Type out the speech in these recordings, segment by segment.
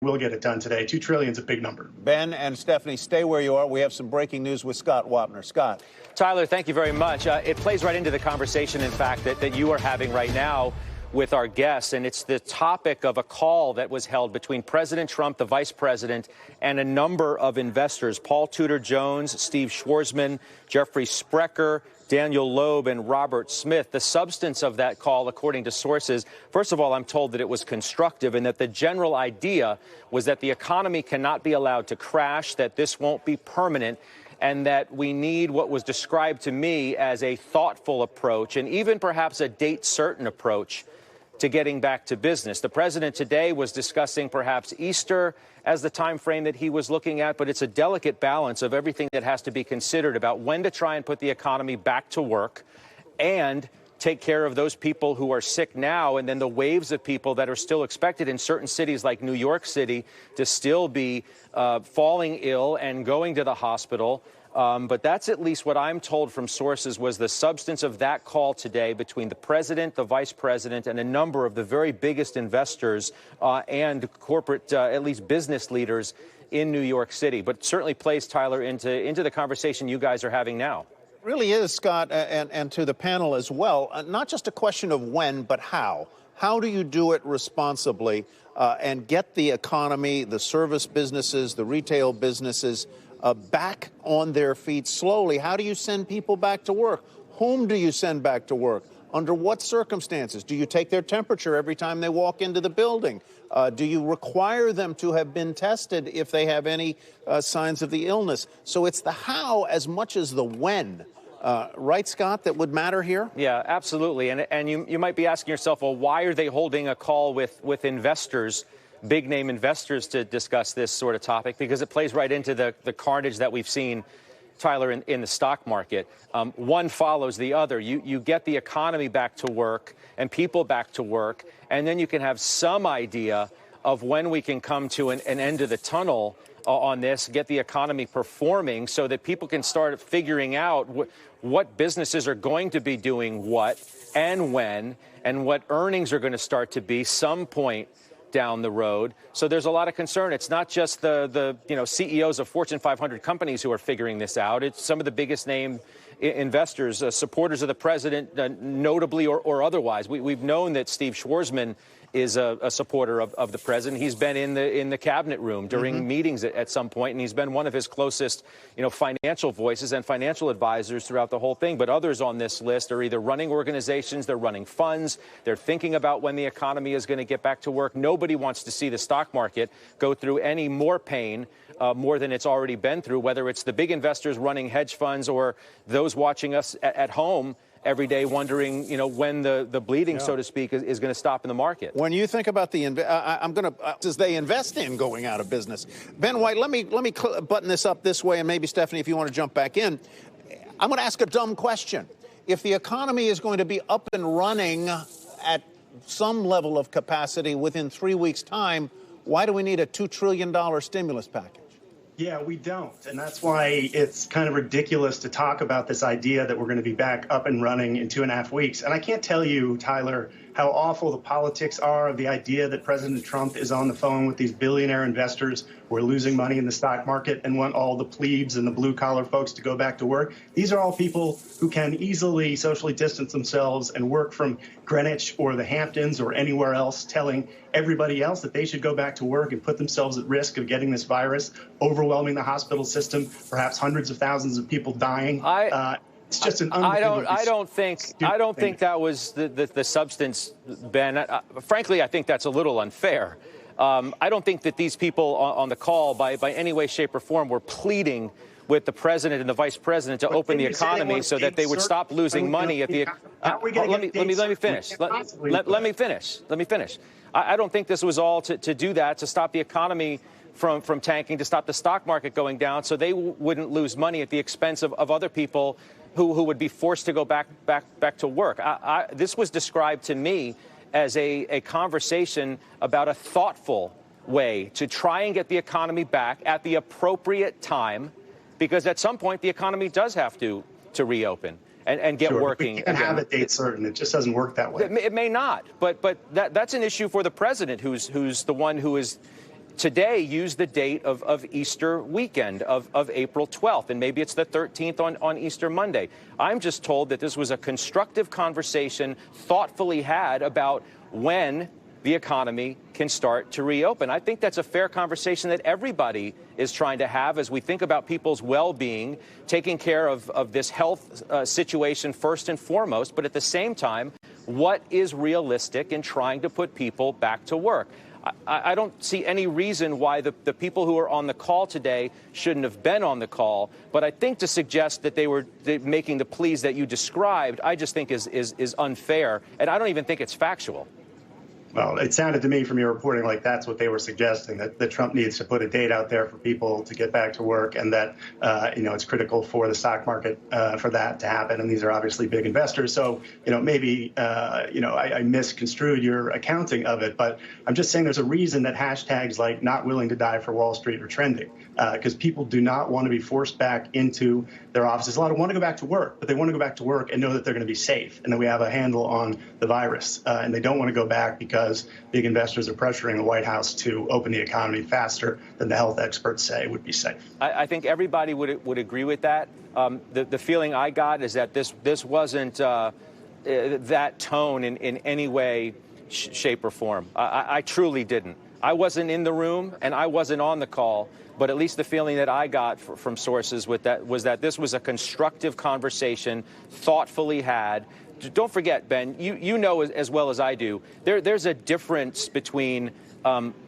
We'll get it done today. $2 trillion is a big number. Ben and Stephanie, stay where you are. We have some breaking news with Scott Wapner. Scott. Tyler, thank you very much. It plays right into the conversation, in fact, that you are having right now with our guests, and it's the topic of a call that was held between President Trump, the vice president, and a number of investors, Paul Tudor Jones, Steve Schwarzman, Jeffrey Sprecher, Daniel Loeb, and Robert Smith. The substance of that call, according to sources, first of all, I'm told that it was constructive and that the general idea was that the economy cannot be allowed to crash, that this won't be permanent, and that we need what was described to me as a thoughtful approach and even perhaps a date-certain approach to getting back to business. The president today was discussing perhaps Easter as the time frame that he was looking at, but it's a delicate balance of everything that has to be considered about when to try and put the economy back to work and take care of those people who are sick now, and then the waves of people that are still expected in certain cities like New York City to still be falling ill and going to the hospital. But that's at least what I'm told from sources was the substance of that call today between the president, the vice president, and a number of the very biggest investors and corporate, at least business leaders in New York City. But it certainly plays, Tyler, into the conversation you guys are having now. It really is, Scott, and to the panel as well, not just a question of when, but how. How do you do it responsibly and get the economy, the service businesses, the retail businesses back on their feet slowly? How do you send people back to work? Whom do you send back to work? Under what circumstances? Do you take their temperature every time they walk into the building? Do you require them to have been tested if they have any signs of the illness? So it's the how as much as the when. Right, Scott, that would matter here? Yeah, absolutely. And you might be asking yourself, well, why are they holding a call with investors, big-name investors, to discuss this sort of topic? Because it plays right into the carnage that we've seen, Tyler, in the stock market. One follows the other. You get the economy back to work and people back to work, and then you can have some idea of when we can come to an end of the tunnel on this, get the economy performing so that people can start figuring out what businesses are going to be doing what and when, and what earnings are going to start to be some point down the road. So there's a lot of concern. It's not just the CEOs of Fortune 500 companies who are figuring this out. It's some of the biggest name investors, supporters of the president, notably or otherwise. We've known that Steve Schwarzman is a supporter of the president. He's been in the cabinet room during meetings at some point, and he's been one of his closest, financial voices and financial advisors throughout the whole thing. But others on this list are either running organizations, they're running funds, they're thinking about when the economy is going to get back to work. Nobody wants to see the stock market go through any more pain, more than it's already been through, whether it's the big investors running hedge funds or those watching us at home every day wondering, when the bleeding, so to speak, is going to stop in the market. When you think about as they invest in going out of business. Ben White, let me button this up this way, and maybe, Stephanie, if you want to jump back in. I'm going to ask a dumb question. If the economy is going to be up and running at some level of capacity within 3 weeks' time, why do we need a $2 trillion stimulus package? Yeah, we don't. And that's why it's kind of ridiculous to talk about this idea that we're going to be back up and running in 2.5 weeks. And I can't tell you, Tyler, how awful the politics are of the idea that President Trump is on the phone with these billionaire investors who are losing money in the stock market and want all the plebes and the blue-collar folks to go back to work. These are all people who can easily socially distance themselves and work from Greenwich or the Hamptons or anywhere else, telling everybody else that they should go back to work and put themselves at risk of getting this virus, overwhelming the hospital system, perhaps hundreds of thousands of people dying. It's just an unbelievable. I don't think that was the substance, Ben. Frankly, I think that's a little unfair. I don't think that these people on the call, by any way, shape, or form, were pleading with the president and the vice president to open the economy so that they would stop losing money at the. Let me finish. Let me finish. I don't think this was all to do that, to stop the economy from tanking, to stop the stock market going down, so they wouldn't lose money at the expense of other people who would be forced to go back to work. This was described to me as a conversation about a thoughtful way to try and get the economy back at the appropriate time, because at some point the economy does have to reopen and get working. We can't have a date certain. It just doesn't work that way. It may not, but that's an issue for the president, who's the one who is today use the date of Easter weekend of April 12th, and maybe it's the 13th on Easter Monday. I'm just told that this was a constructive conversation thoughtfully had about when the economy can start to reopen. I think that's a fair conversation that everybody is trying to have as we think about people's well-being, taking care of this health situation first and foremost, but at the same time, what is realistic in trying to put people back to work? I don't see any reason why the people who are on the call today shouldn't have been on the call. But I think to suggest that they were making the pleas that you described, I just think is unfair. And I don't even think it's factual. Well, it sounded to me from your reporting like that's what they were suggesting, that Trump needs to put a date out there for people to get back to work, and that, it's critical for the stock market for that to happen. And these are obviously big investors. So, maybe, I misconstrued your accounting of it. But I'm just saying there's a reason that hashtags like not willing to die for Wall Street are trending, because people do not want to be forced back into their offices. A lot of them want to go back to work, but they want to go back to work and know that they're going to be safe and that we have a handle on the virus. And they don't want to go back because big investors are pressuring the White House to open the economy faster than the health experts say would be safe. I think everybody would agree with that. The feeling I got is that this wasn't that tone in any way, shape, or form. I truly didn't. I wasn't in the room and I wasn't on the call, but at least the feeling that I got from sources was that this was a constructive conversation, thoughtfully had. Don't forget, Ben, you know as well as I do, there's a difference between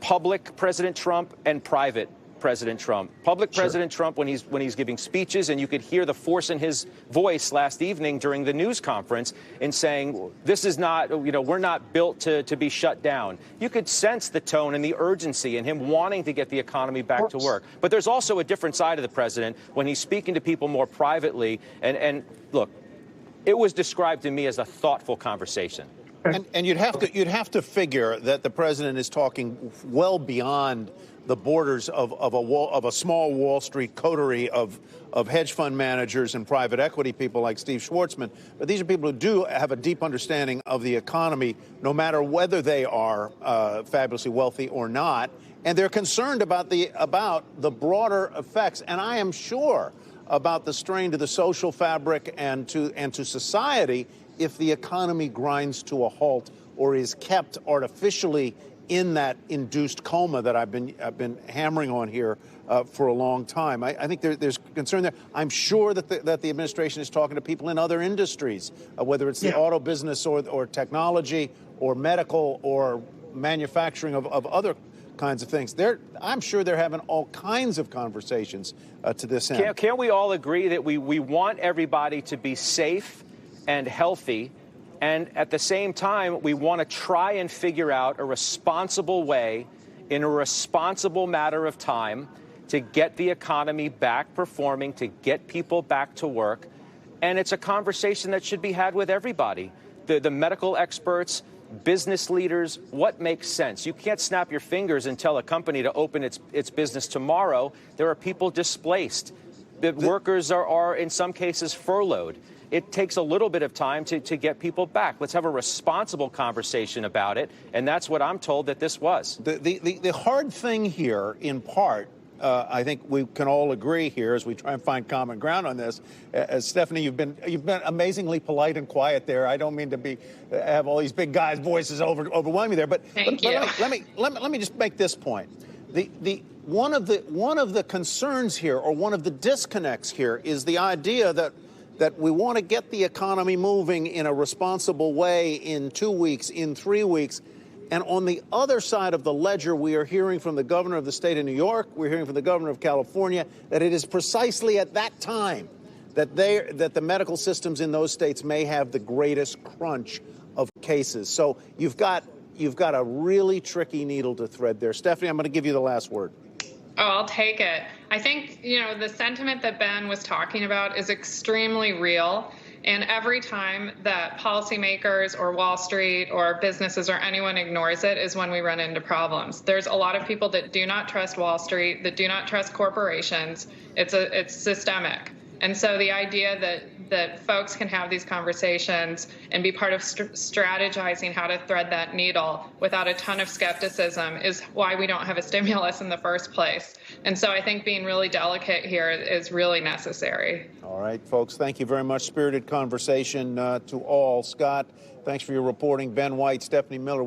public President Trump and private President Trump. Public President Trump, when he's giving speeches, and you could hear the force in his voice last evening during the news conference in saying, this is not, we're not built to be shut down. You could sense the tone and the urgency in him wanting to get the economy back to work. But there's also a different side of the president when he's speaking to people more privately. And look, it was described to me as a thoughtful conversation. And you'd have to figure that the president is talking well beyond the borders of a small Wall Street coterie of hedge fund managers and private equity people like Steve Schwartzman. But these are people who do have a deep understanding of the economy, no matter whether they are fabulously wealthy or not. And they're concerned about the broader effects. And I am sure about the strain to the social fabric and to society if the economy grinds to a halt or is kept artificially in that induced coma that I've been hammering on here for a long time. I think there's concern there. I'm sure that the administration is talking to people in other industries, whether it's the auto business or technology or medical or manufacturing of other kinds of things. I'm sure they're having all kinds of conversations to this end. Can't we all agree that we want everybody to be safe and healthy, and at the same time, we want to try and figure out a responsible way, in a responsible matter of time, to get the economy back performing, to get people back to work? And it's a conversation that should be had with everybody, the medical experts, business leaders. What makes sense? You can't snap your fingers and tell a company to open its business tomorrow. There are people displaced. The workers are in some cases furloughed. It takes a little bit of time to get people back. Let's have a responsible conversation about it. And that's what I'm told that this was. The hard thing here, in part, I think we can all agree here as we try and find common ground on this. As Stephanie, you've been amazingly polite and quiet there. I don't mean to have all these big guys' voices overwhelm you there, but let me just make this point. One of the concerns here, or one of the disconnects here, is the idea that we want to get the economy moving in a responsible way in 2 weeks, in 3 weeks. And on the other side of the ledger, we are hearing from the governor of the state of New York, we're hearing from the governor of California, that it is precisely at that time that the medical systems in those states may have the greatest crunch of cases. So you've got a really tricky needle to thread there. Stephanie, I'm going to give you the last word. Oh, I'll take it. I think, the sentiment that Ben was talking about is extremely real. And every time that policymakers or Wall Street or businesses or anyone ignores it is when we run into problems. There's a lot of people that do not trust Wall Street, that do not trust corporations. It's systemic. And so the idea that that folks can have these conversations and be part of strategizing how to thread that needle without a ton of skepticism is why we don't have a stimulus in the first place. And so I think being really delicate here is really necessary. All right, folks, thank you very much. Spirited conversation to all. Scott, thanks for your reporting. Ben White, Stephanie Miller.